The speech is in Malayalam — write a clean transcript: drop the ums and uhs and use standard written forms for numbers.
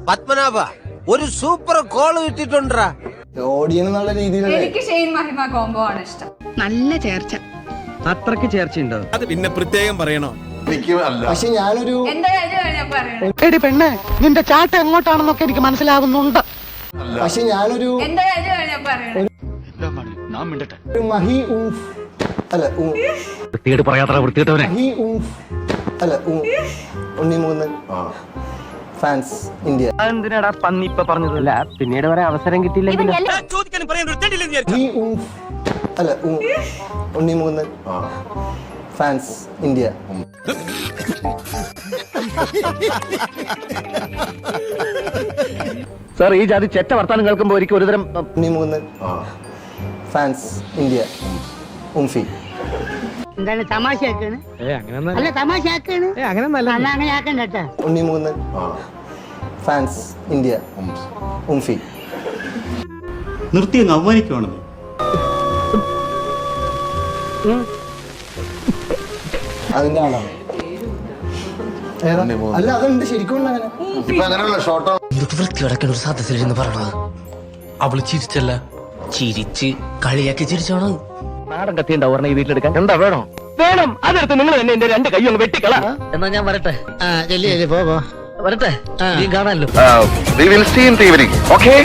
പത്മനാഭ ഒരു സൂപ്പർ കോള് കിട്ടിട്ടുണ്ടാ ഓഡിയൻ എന്നുള്ള രീതിയിൽ എനിക്ക് ഷെയ്ൻ മഹിമ കോംബോ ആണ് ഇഷ്ടം. നല്ല ചേർച്ച. അത്രക്ക് ചേർച്ചയുണ്ടോ? അത് പിന്നെ പ്രത്യേകം പറയണോ? പക്ഷെ ഞാനൊരു എന്റെ കാര്യമാണ് ഞാൻ പറയണത്. എടി പെണ്ണെ, നിന്റെ ചാട്ട എങ്ങോട്ടാണെന്നൊക്കെ എനിക്ക് മനസ്സിലാകുന്നുണ്ട്. പക്ഷെ ഞാനൊരു എന്റെ കാര്യമാണ് ഞാൻ പറയണത്. ഒരു മഹി ഊഫ് അല്ല വൃത്തികേട് പറയാത്ര വൃത്തികെട്ടവനെ. മഹി ഊഫ് അല്ല ഉണ്ണിമുകുന്ദൻ ഫാൻസ് ഇന്ത്യ. എന്തിനാടാ പന്നി ഇപ്പൊ പറഞ്ഞതല്ല, പിന്നീട് വരെ അവസരം കിട്ടിയില്ലെങ്കിൽ മഹി ഊഫ് അല്ല ഉണ്ണിമുകുന്ദൻ ഫാൻസ് ഇന്ത്യ. സാർ ഈ ജാതി ചെറ്റ വർത്താനം കേൾക്കുമ്പോ ഒരിക്കലും ഒരുതരം ഉണ്ണിമുകുന്ദൻ ഫാൻസ് ഇന്ത്യ ഉംഫി. എന്താണ് തമാശയാക്കാണ്? അല്ല തമാശയാക്കാണ്, അങ്ങനെ ആക്കണ്ട. ഉണ്ണിമുകുന്ദൻ ഫാൻസ് ഇന്ത്യ ഉംഫി. നിർത്തി അങ്ങ് അവമാനിക്കുവാണെന്ന്. അതിന്റെ ആളാണ്. അല്ല അതുണ്ട് ശരിക്കും അങ്ങനെ. എന്തൊക്കെ വൃത്തിയോടൊക്കെ ഒരു സദസ്സിലിരുന്ന് പറഞ്ഞത്. അവള് ചിരിച്ചല്ല, ചിരിച്ച് കളിയാക്കി ചിരിച്ചോണ്. നാടൻ കത്തിയുണ്ടാവും ഈ വീട്ടിലെടുക്കാൻ. എന്താ വേണോ? വേണം. അതെടുത്ത് നിങ്ങൾ തന്നെ എന്റെ രണ്ട് കൈ ഒന്ന് വെട്ടിക്കള. എന്നാ ഞാൻ വരട്ടെ. പോ വരട്ടെ. നീ കാണാനല്ലോ. We will see in the evening. Okay?